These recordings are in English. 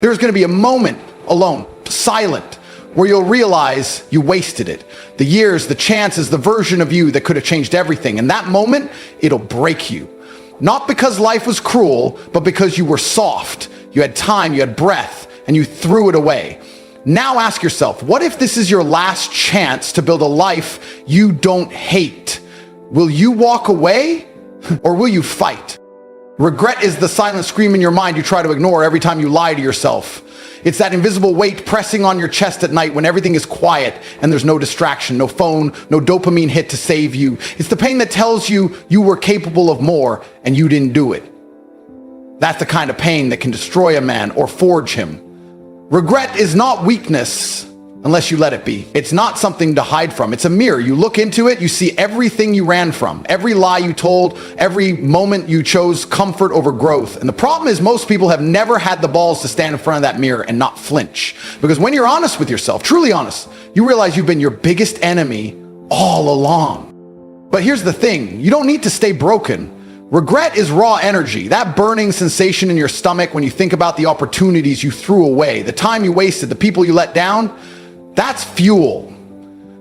There's going to be a moment alone, silent, where you'll realize you wasted it. The years, the chances, the version of you that could have changed everything. In that moment, it'll break you. Not because life was cruel, but because you were soft. You had time, you had breath, and you threw it away. Now ask yourself, what if this is your last chance to build a life you don't hate? Will you walk away or will you fight? Regret is the silent scream in your mind you try to ignore every time you lie to yourself. It's that invisible weight pressing on your chest at night when everything is quiet and there's no distraction, no phone, no dopamine hit to save you. It's the pain that tells you you were capable of more and you didn't do it. That's the kind of pain that can destroy a man or forge him. Regret is not weakness unless you let it be. It's not something to hide from. It's a mirror. You look into it, you see everything you ran from, every lie you told, every moment you chose comfort over growth. And the problem is most people have never had the balls to stand in front of that mirror and not flinch. Because when you're honest with yourself, truly honest, you realize you've been your biggest enemy all along. But here's the thing, you don't need to stay broken. Regret is raw energy, that burning sensation in your stomach when you think about the opportunities you threw away, the time you wasted, the people you let down. That's fuel.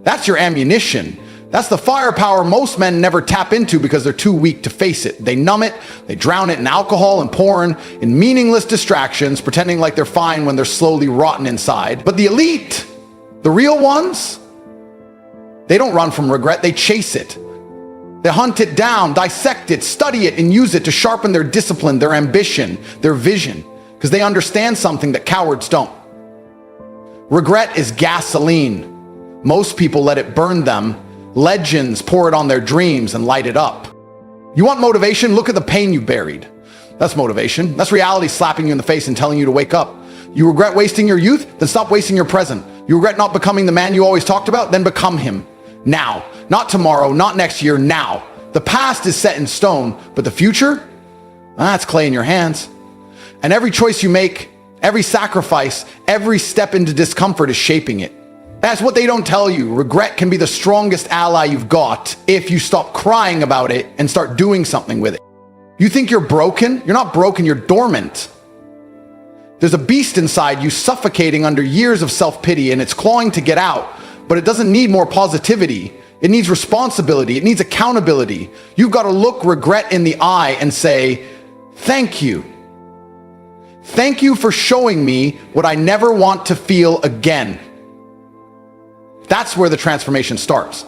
That's your ammunition. That's the firepower most men never tap into because they're too weak to face it. They numb it, they drown it in alcohol and porn, in meaningless distractions, pretending like they're fine when they're slowly rotten inside. But the elite, the real ones, they don't run from regret, they chase it. They hunt it down, dissect it, study it, and use it to sharpen their discipline, their ambition, their vision, because they understand something that cowards don't. Regret is gasoline. Most people let it burn them. Legends pour it on their dreams and light it up. You want motivation? Look at the pain you buried. That's motivation. That's reality slapping you in the face and telling you to wake up. You regret wasting your youth? Then stop wasting your present. You regret not becoming the man you always talked about? Then become him. Now. Not tomorrow, not next year, now. The past is set in stone, but the future? That's clay in your hands. And every choice you make, every sacrifice, every step into discomfort is shaping it. That's what they don't tell you. Regret can be the strongest ally you've got if you stop crying about it and start doing something with it. You think you're broken? You're not broken, you're dormant. There's a beast inside you suffocating under years of self-pity and it's clawing to get out, but it doesn't need more positivity. It needs responsibility. It needs accountability. You've got to look regret in the eye and say, thank you. Thank you for showing me what I never want to feel again. That's where the transformation starts.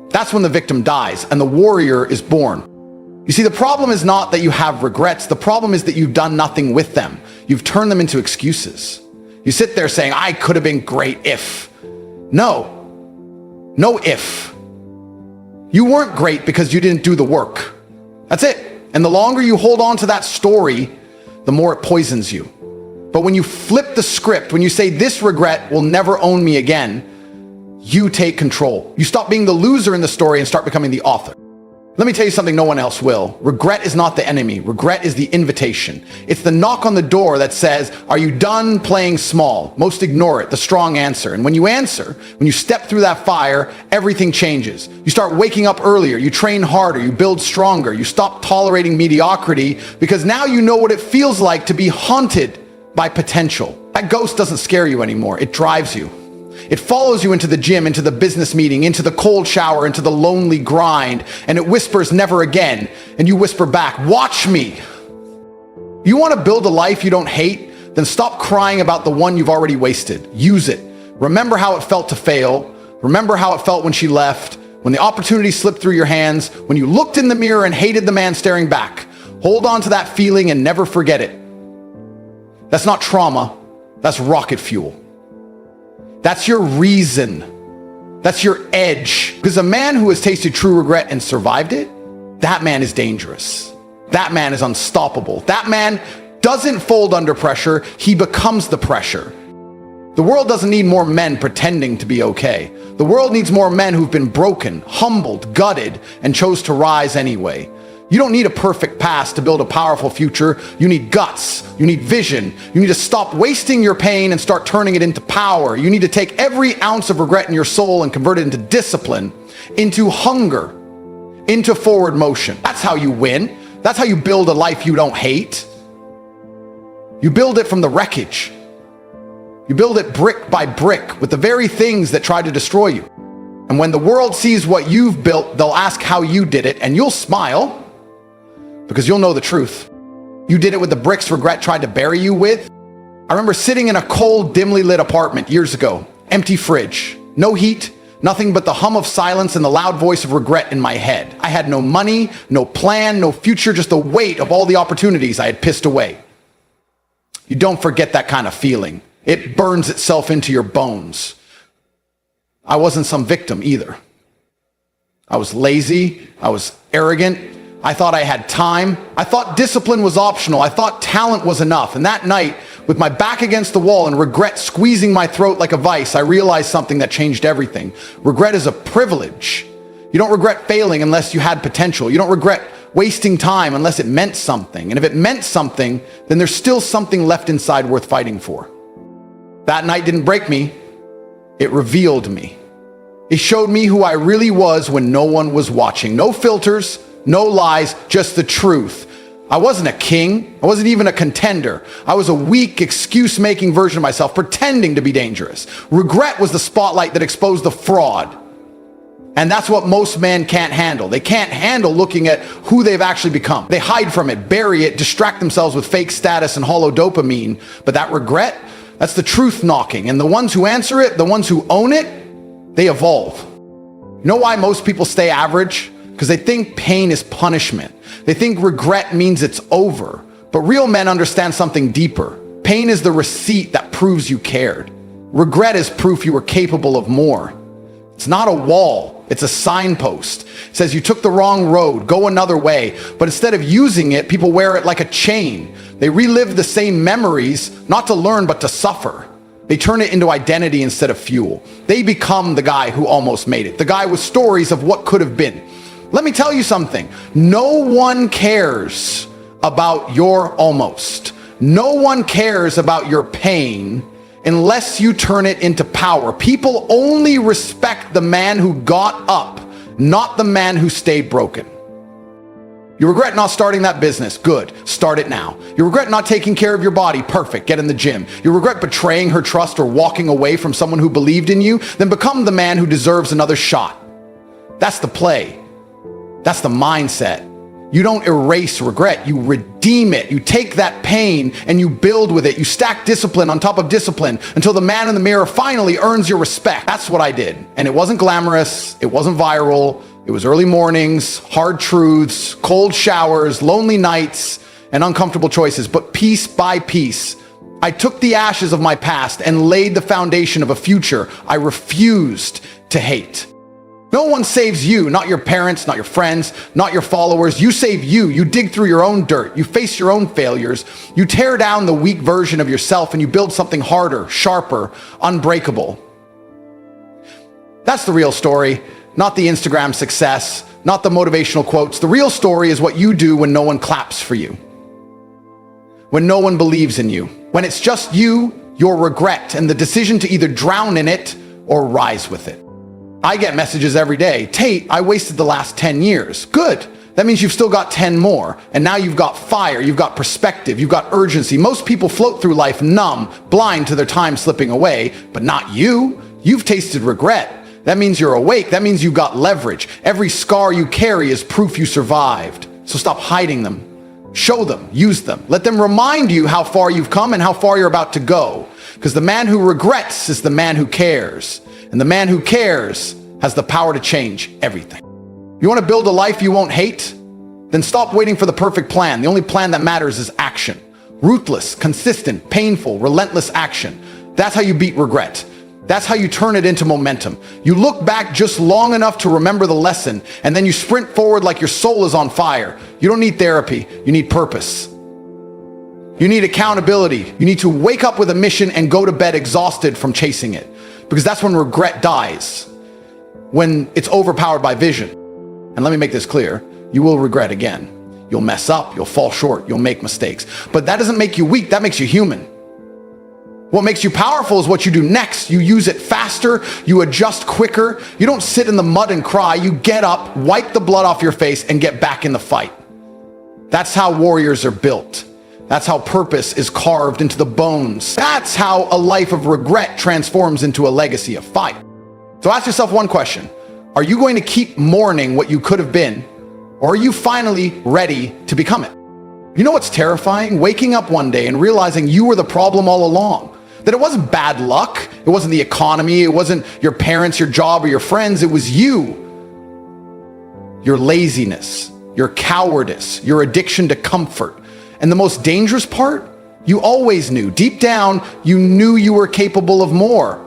That's when the victim dies and the warrior is born. You see, the problem is not that you have regrets. The problem is that you've done nothing with them. You've turned them into excuses. You sit there saying, I could have been great if. No if. You weren't great because you didn't do the work. That's it. And the longer you hold on to that story, the more it poisons you. But when you flip the script, when you say this regret will never own me again, you take control. You stop being the loser in the story and start becoming the author. Let me tell you something no one else will. Regret is not the enemy. Regret is the invitation. It's the knock on the door that says, are you done playing small? Most ignore it, the strong answer. And when you answer, when you step through that fire, everything changes. You start waking up earlier, you train harder, you build stronger, you stop tolerating mediocrity because now you know what it feels like to be haunted by potential. That ghost doesn't scare you anymore, it drives you. It follows you into the gym, into the business meeting, into the cold shower, into the lonely grind, and it whispers never again. And you whisper back, watch me. You want to build a life you don't hate? Then stop crying about the one you've already wasted. Use it. Remember how it felt to fail. Remember how it felt when she left, when the opportunity slipped through your hands, when you looked in the mirror and hated the man staring back. Hold on to that feeling and never forget it. That's not trauma. That's rocket fuel. That's your reason. That's your edge. Because a man who has tasted true regret and survived it, that man is dangerous. That man is unstoppable. That man doesn't fold under pressure, he becomes the pressure. The world doesn't need more men pretending to be okay. The world needs more men who've been broken, humbled, gutted, and chose to rise anyway. You don't need a perfect past to build a powerful future. You need guts. You need vision. You need to stop wasting your pain and start turning it into power. You need to take every ounce of regret in your soul and convert it into discipline, into hunger, into forward motion. That's how you win. That's how you build a life you don't hate. You build it from the wreckage. You build it brick by brick with the very things that try to destroy you. And when the world sees what you've built, they'll ask how you did it, and you'll smile because you'll know the truth. You did it with the bricks regret tried to bury you with. I remember sitting in a cold, dimly lit apartment years ago, empty fridge, no heat, nothing but the hum of silence and the loud voice of regret in my head. I had no money, no plan, no future, just the weight of all the opportunities I had pissed away. You don't forget that kind of feeling. It burns itself into your bones. I wasn't some victim either. I was lazy. I was arrogant. I thought I had time. I thought discipline was optional. I thought talent was enough. And that night, with my back against the wall and regret squeezing my throat like a vice, I realized something that changed everything. Regret is a privilege. You don't regret failing unless you had potential. You don't regret wasting time unless it meant something. And if it meant something, then there's still something left inside worth fighting for. That night didn't break me. It revealed me. It showed me who I really was when no one was watching. No filters, no lies, just the truth. I wasn't a king. I wasn't even a contender. I was a weak, excuse-making version of myself, pretending to be dangerous. Regret was the spotlight that exposed the fraud. And that's what most men can't handle. They can't handle looking at who they've actually become. They hide from it, bury it, distract themselves with fake status and hollow dopamine. But that regret, that's the truth knocking. And the ones who answer it, the ones who own it, they evolve. You know why most people stay average? Because they think pain is punishment. They think regret means it's over. But real men understand something deeper. Pain is the receipt that proves you cared. Regret is proof you were capable of more. It's not a wall, it's a signpost. It says you took the wrong road, go another way. But instead of using it, people wear it like a chain. They relive the same memories, not to learn, but to suffer. They turn it into identity instead of fuel. They become the guy who almost made it, the guy with stories of what could have been. Let me tell you something. No one cares about your almost. No one cares about your pain unless you turn it into power. People only respect the man who got up, not the man who stayed broken. You regret not starting that business. Good. Start it now. You regret not taking care of your body. Perfect. Get in the gym. You regret betraying her trust or walking away from someone who believed in you. Then become the man who deserves another shot. That's the play. That's the mindset. You don't erase regret. You redeem it. You take that pain and you build with it. You stack discipline on top of discipline until the man in the mirror finally earns your respect. That's what I did. And it wasn't glamorous. It wasn't viral. It was early mornings, hard truths, cold showers, lonely nights, and uncomfortable choices. But piece by piece, I took the ashes of my past and laid the foundation of a future I refused to hate. No one saves you, not your parents, not your friends, not your followers. You save you. You dig through your own dirt. You face your own failures. You tear down the weak version of yourself and you build something harder, sharper, unbreakable. That's the real story. Not the Instagram success, not the motivational quotes. The real story is what you do when no one claps for you, when no one believes in you, when it's just you, your regret, and the decision to either drown in it or rise with it. I get messages every day. Tate, I wasted the last 10 years. Good. That means you've still got 10 more. And now you've got fire, you've got perspective, you've got urgency. Most people float through life numb, blind to their time slipping away, but not you. You've tasted regret. That means you're awake. That means you've got leverage. Every scar you carry is proof you survived. So stop hiding them. Show them, use them. Let them remind you how far you've come and how far you're about to go. Because the man who regrets is the man who cares. And the man who cares has the power to change everything. You want to build a life you won't hate? Then stop waiting for the perfect plan. The only plan that matters is action. Ruthless, consistent, painful, relentless action. That's how you beat regret. That's how you turn it into momentum. You look back just long enough to remember the lesson, and then you sprint forward like your soul is on fire. You don't need therapy. You need purpose. You need accountability. You need to wake up with a mission and go to bed exhausted from chasing it. Because that's when regret dies, when it's overpowered by vision. And let me make this clear. You will regret again. You'll mess up. You'll fall short. You'll make mistakes. But that doesn't make you weak. That makes you human. What makes you powerful is what you do next. You use it faster, you adjust quicker. You don't sit in the mud and cry. You get up, wipe the blood off your face, and get back in the fight. That's how warriors are built. That's how purpose is carved into the bones. That's how a life of regret transforms into a legacy of fire. So ask yourself one question. Are you going to keep mourning what you could have been, or are you finally ready to become it? You know what's terrifying? Waking up one day and realizing you were the problem all along. That it wasn't bad luck, it wasn't the economy, it wasn't your parents, your job, or your friends, it was you. Your laziness, your cowardice, your addiction to comfort. And the most dangerous part? You always knew. Deep down, you knew you were capable of more.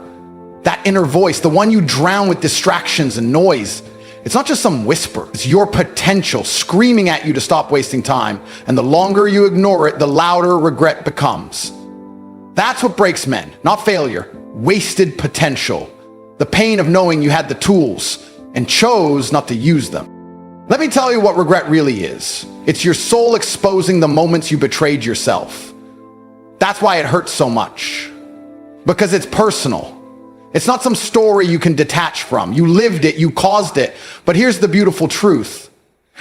That inner voice, the one you drown with distractions and noise, it's not just some whisper. It's your potential screaming at you to stop wasting time. And the longer you ignore it, the louder regret becomes. That's what breaks men, not failure. Wasted potential. The pain of knowing you had the tools and chose not to use them. Let me tell you what regret really is. It's your soul exposing the moments you betrayed yourself. That's why it hurts so much. Because it's personal. It's not some story you can detach from. You lived it, you caused it. But here's the beautiful truth.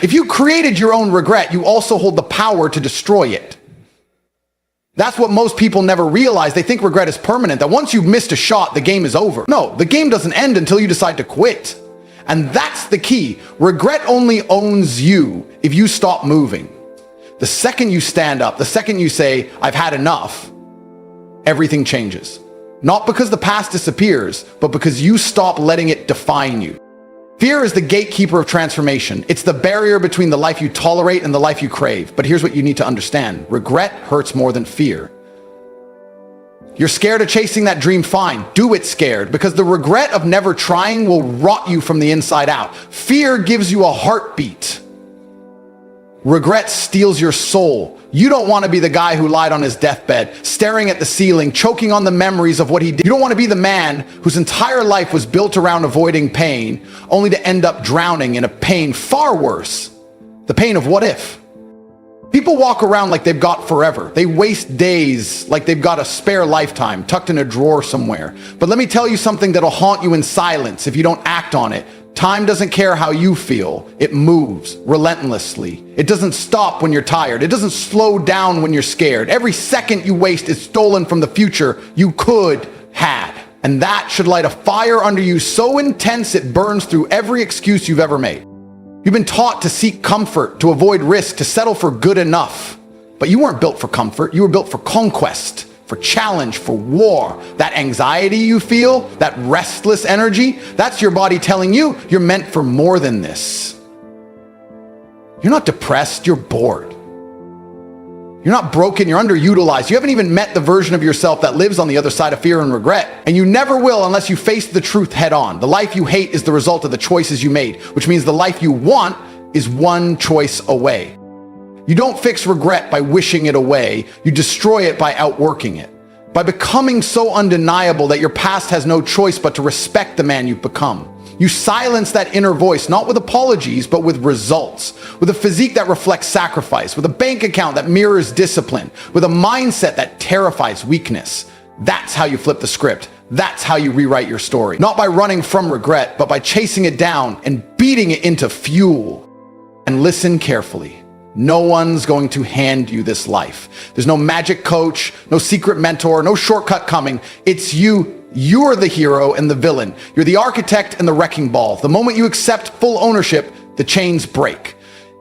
If you created your own regret, you also hold the power to destroy it. That's what most people never realize. They think regret is permanent, that once you've missed a shot, the game is over. No, the game doesn't end until you decide to quit. And that's the key. Regret only owns you if you stop moving. The second you stand up, the second you say, I've had enough, everything changes. Not because the past disappears, but because you stop letting it define you. Fear is the gatekeeper of transformation. It's the barrier between the life you tolerate and the life you crave. But here's what you need to understand. Regret hurts more than fear. You're scared of chasing that dream, fine. Do it scared, because the regret of never trying will rot you from the inside out. Fear gives you a heartbeat. Regret steals your soul. You don't want to be the guy who lied on his deathbed, staring at the ceiling, choking on the memories of what he did. You don't want to be the man whose entire life was built around avoiding pain, only to end up drowning in a pain far worse. The pain of what if. People walk around like they've got forever. They waste days like they've got a spare lifetime tucked in a drawer somewhere. But let me tell you something that'll haunt you in silence if you don't act on it. Time doesn't care how you feel. It moves relentlessly. It doesn't stop when you're tired. It doesn't slow down when you're scared. Every second you waste is stolen from the future you could had. And that should light a fire under you so intense it burns through every excuse you've ever made. You've been taught to seek comfort, to avoid risk, to settle for good enough. But you weren't built for comfort. You were built for conquest, for challenge, for war. That anxiety you feel, that restless energy, that's your body telling you you're meant for more than this. You're not depressed, you're bored. You're not broken, you're underutilized. You haven't even met the version of yourself that lives on the other side of fear and regret. And you never will unless you face the truth head on. The life you hate is the result of the choices you made, which means the life you want is one choice away. You don't fix regret by wishing it away. You destroy it by outworking it, by becoming so undeniable that your past has no choice but to respect the man you've become. You silence that inner voice, not with apologies, but with results, with a physique that reflects sacrifice, with a bank account that mirrors discipline, with a mindset that terrifies weakness. That's how you flip the script. That's how you rewrite your story. Not by running from regret, but by chasing it down and beating it into fuel. And listen carefully. No one's going to hand you this life. There's no magic coach, no secret mentor, no shortcut coming. It's you. You're the hero and the villain. You're the architect and the wrecking ball. The moment you accept full ownership, the chains break.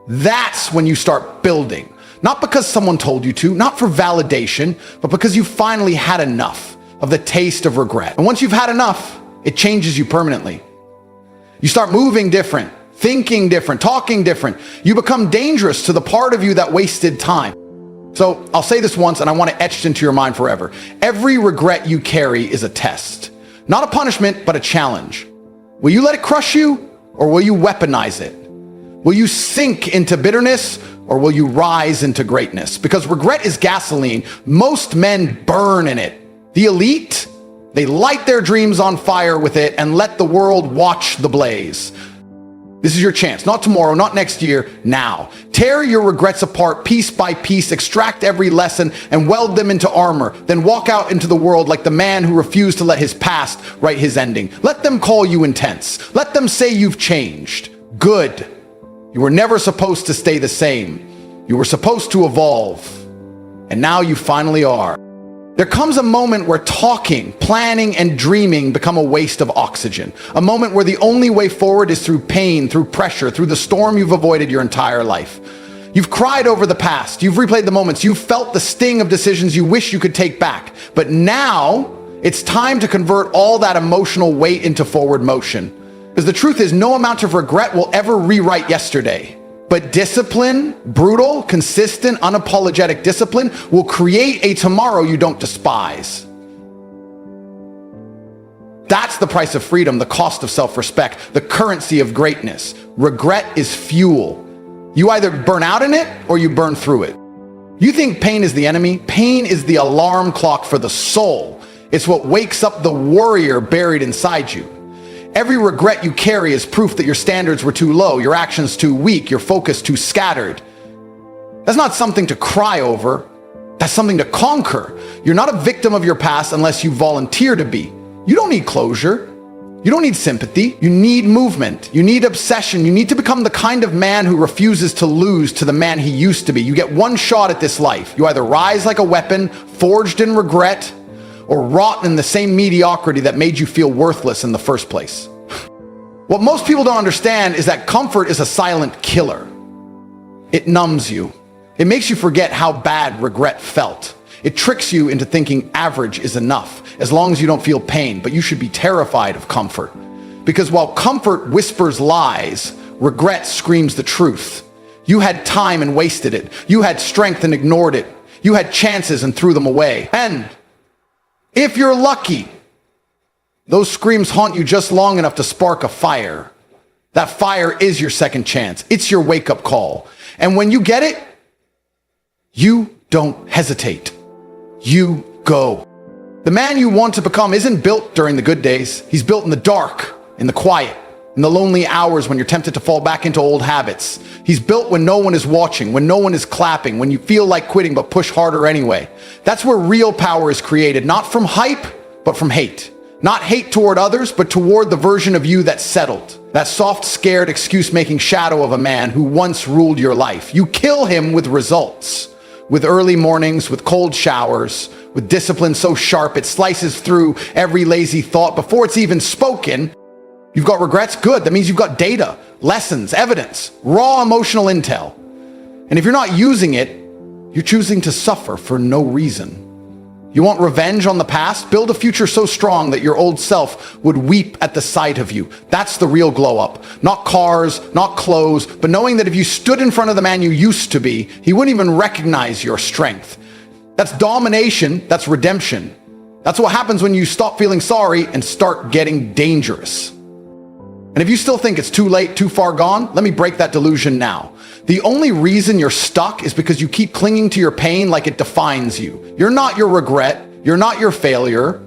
That's when you start building. Not because someone told you to, not for validation, but because you finally had enough of the taste of regret. And once you've had enough, it changes you permanently. You start moving different, thinking different, talking different. You become dangerous to the part of you that wasted time. So I'll say this once and I want it etched into your mind forever. Every regret you carry is a test. Not a punishment, but a challenge. Will you let it crush you or will you weaponize it? Will you sink into bitterness or will you rise into greatness? Because regret is gasoline. Most men burn in it. The elite, they light their dreams on fire with it and let the world watch the blaze. This is your chance, not tomorrow, not next year, now. Tear your regrets apart piece by piece, extract every lesson and weld them into armor. Then walk out into the world like the man who refused to let his past write his ending. Let them call you intense. Let them say you've changed. Good. You were never supposed to stay the same. You were supposed to evolve. And now you finally are. There comes a moment where talking, planning, and dreaming become a waste of oxygen. A moment where the only way forward is through pain, through pressure, through the storm you've avoided your entire life. You've cried over the past. You've replayed the moments. You've felt the sting of decisions you wish you could take back. But now it's time to convert all that emotional weight into forward motion. Because the truth is, no amount of regret will ever rewrite yesterday. But discipline, brutal, consistent, unapologetic discipline, will create a tomorrow you don't despise. That's the price of freedom, the cost of self-respect, the currency of greatness. Regret is fuel. You either burn out in it or you burn through it. You think pain is the enemy? Pain is the alarm clock for the soul. It's what wakes up the warrior buried inside you. Every regret you carry is proof that your standards were too low, your actions too weak, your focus too scattered. That's not something to cry over. That's something to conquer. You're not a victim of your past unless you volunteer to be. You don't need closure. You don't need sympathy. You need movement. You need obsession. You need to become the kind of man who refuses to lose to the man he used to be. You get one shot at this life. You either rise like a weapon, forged in regret, or rot in the same mediocrity that made you feel worthless in the first place. What most people don't understand is that comfort is a silent killer. It numbs you. It makes you forget how bad regret felt. It tricks you into thinking average is enough, as long as you don't feel pain, but you should be terrified of comfort. Because while comfort whispers lies, regret screams the truth. You had time and wasted it. You had strength and ignored it. You had chances and threw them away. And if you're lucky, those screams haunt you just long enough to spark a fire. That fire is your second chance. It's your wake-up call. And when you get it, you don't hesitate. You go. The man you want to become isn't built during the good days. He's built in the dark, in the quiet, in the lonely hours when you're tempted to fall back into old habits. He's built when no one is watching, when no one is clapping, when you feel like quitting but push harder anyway. That's where real power is created, not from hype, but from hate. Not hate toward others, but toward the version of you that's settled. That soft, scared, excuse-making shadow of a man who once ruled your life. You kill him with results. With early mornings, with cold showers, with discipline so sharp it slices through every lazy thought before it's even spoken. You've got regrets? Good. That means you've got data, lessons, evidence, raw emotional intel. And if you're not using it, you're choosing to suffer for no reason. You want revenge on the past? Build a future so strong that your old self would weep at the sight of you. That's the real glow up. Not cars, not clothes, but knowing that if you stood in front of the man you used to be, he wouldn't even recognize your strength. That's domination. That's redemption. That's what happens when you stop feeling sorry and start getting dangerous. And if you still think it's too late, too far gone, let me break that delusion now. The only reason you're stuck is because you keep clinging to your pain like it defines you. You're not your regret. You're not your failure.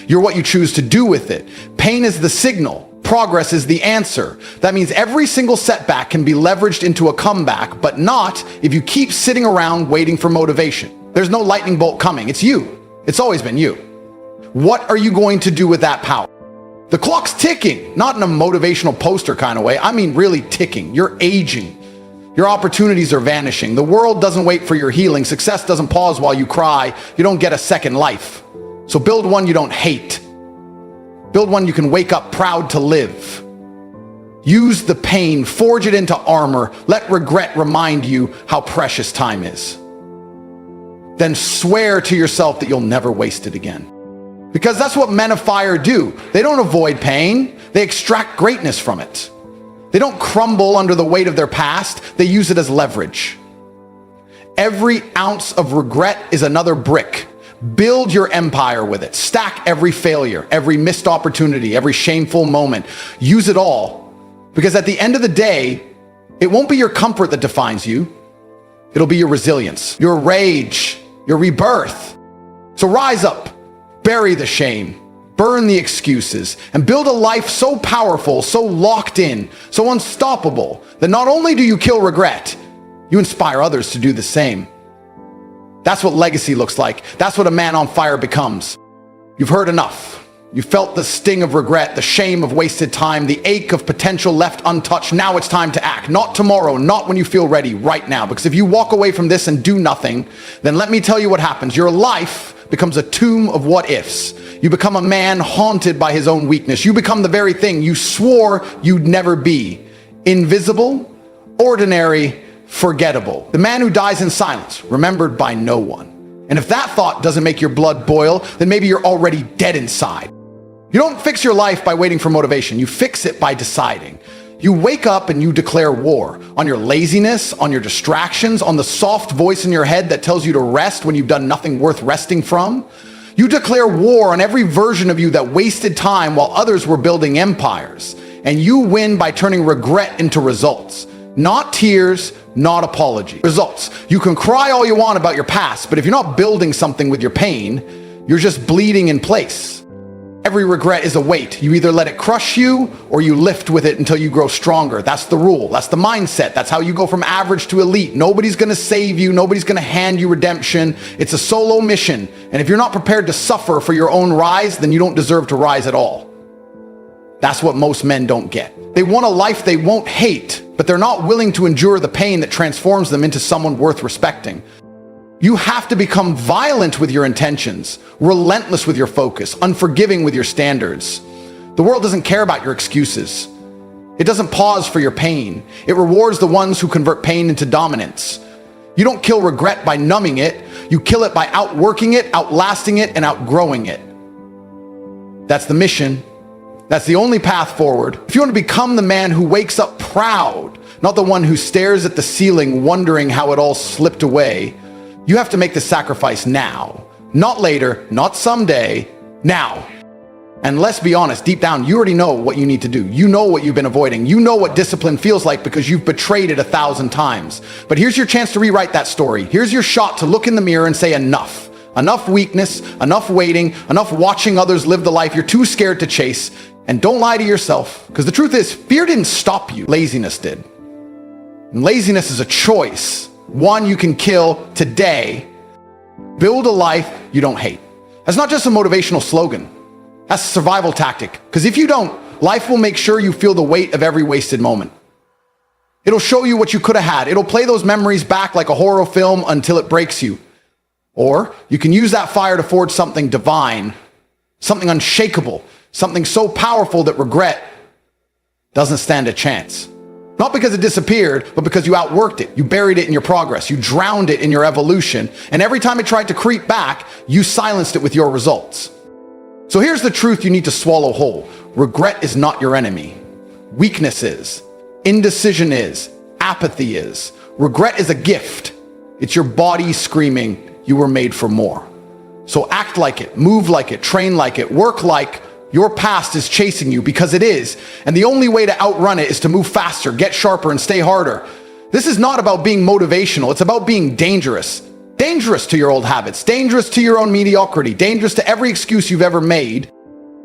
You're what you choose to do with it. Pain is the signal. Progress is the answer. That means every single setback can be leveraged into a comeback, but not if you keep sitting around waiting for motivation. There's no lightning bolt coming. It's you. It's always been you. What are you going to do with that power? The clock's ticking, not in a motivational poster kind of way. I mean really ticking. You're aging. Your opportunities are vanishing. The world doesn't wait for your healing. Success doesn't pause while you cry. You don't get a second life. So build one you don't hate. Build one you can wake up proud to live. Use the pain, forge it into armor. Let regret remind you how precious time is. Then swear to yourself that you'll never waste it again. Because that's what men of fire do. They don't avoid pain. They extract greatness from it. They don't crumble under the weight of their past. They use it as leverage. Every ounce of regret is another brick. Build your empire with it. Stack every failure, every missed opportunity, every shameful moment. Use it all. Because at the end of the day, it won't be your comfort that defines you. It'll be your resilience, your rage, your rebirth. So rise up. Bury the shame, burn the excuses, and build a life so powerful, so locked in, so unstoppable, that not only do you kill regret, you inspire others to do the same. That's what legacy looks like. That's what a man on fire becomes. You've heard enough. You felt the sting of regret, the shame of wasted time, the ache of potential left untouched. Now it's time to act. Not tomorrow, not when you feel ready, right now. Because if you walk away from this and do nothing, then let me tell you what happens. Your life becomes a tomb of what ifs. You become a man haunted by his own weakness. You become the very thing you swore you'd never be. Invisible, ordinary, forgettable. The man who dies in silence, remembered by no one. And if that thought doesn't make your blood boil, then maybe you're already dead inside. You don't fix your life by waiting for motivation. You fix it by deciding. You wake up and you declare war on your laziness, on your distractions, on the soft voice in your head that tells you to rest when you've done nothing worth resting from. You declare war on every version of you that wasted time while others were building empires. And you win by turning regret into results. Not tears, not apology. Results. You can cry all you want about your past, but if you're not building something with your pain, you're just bleeding in place. Every regret is a weight. You either let it crush you or you lift with it until you grow stronger. That's the rule. That's the mindset. That's how you go from average to elite. Nobody's going to save you. Nobody's going to hand you redemption. It's a solo mission. And if you're not prepared to suffer for your own rise, then you don't deserve to rise at all. That's what most men don't get. They want a life they won't hate, but they're not willing to endure the pain that transforms them into someone worth respecting. You have to become violent with your intentions, relentless with your focus, unforgiving with your standards. The world doesn't care about your excuses. It doesn't pause for your pain. It rewards the ones who convert pain into dominance. You don't kill regret by numbing it. You kill it by outworking it, outlasting it, and outgrowing it. That's the mission. That's the only path forward. If you want to become the man who wakes up proud, not the one who stares at the ceiling wondering how it all slipped away, you have to make the sacrifice now. Not later, not someday, now. And let's be honest, deep down, you already know what you need to do. You know what you've been avoiding. You know what discipline feels like because you've betrayed it 1,000 times. But here's your chance to rewrite that story. Here's your shot to look in the mirror and say enough. Enough weakness, enough waiting, enough watching others live the life you're too scared to chase. And don't lie to yourself, because the truth is, fear didn't stop you. Laziness did. And laziness is a choice. One you can kill today. Build a life you don't hate. That's not just a motivational slogan. That's a survival tactic. Because if you don't, life will make sure you feel the weight of every wasted moment. It'll show you what you could have had. It'll play those memories back like a horror film until it breaks you. Or you can use that fire to forge something divine, something unshakable, something so powerful that regret doesn't stand a chance. Not because it disappeared, but because you outworked it. You buried it in your progress. You drowned it in your evolution. And every time it tried to creep back, you silenced it with your results. So here's the truth you need to swallow whole. Regret is not your enemy. Weakness is. Indecision is. Apathy is. Regret is a gift. It's your body screaming, you were made for more. So act like it, move like it, train like it, work like your past is chasing you, because it is. And the only way to outrun it is to move faster, get sharper, and stay harder. This is not about being motivational. It's about being dangerous. Dangerous to your old habits, dangerous to your own mediocrity, dangerous to every excuse you've ever made.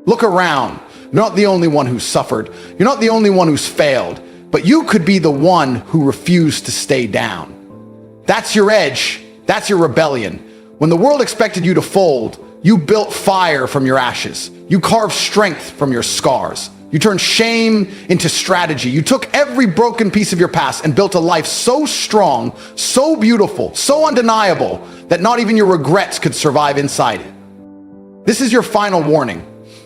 Look around. You're not the only one who's suffered. You're not the only one who's failed. But you could be the one who refused to stay down. That's your edge. That's your rebellion. When the world expected you to fold, you built fire from your ashes. You carved strength from your scars. You turned shame into strategy. You took every broken piece of your past and built a life so strong, so beautiful, so undeniable that not even your regrets could survive inside it. This is your final warning.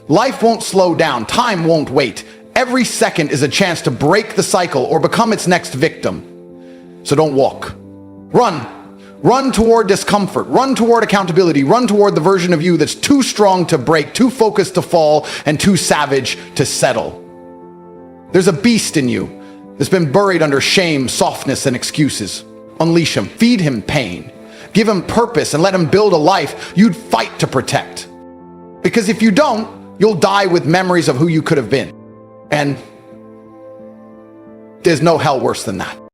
Life won't slow down. Time won't wait. Every second is a chance to break the cycle or become its next victim. So don't walk. Run. Run toward discomfort, run toward accountability, run toward the version of you that's too strong to break, too focused to fall, and too savage to settle. There's a beast in you that's been buried under shame, softness, and excuses. Unleash him, feed him pain, give him purpose, and let him build a life you'd fight to protect. Because if you don't, you'll die with memories of who you could have been. And there's no hell worse than that.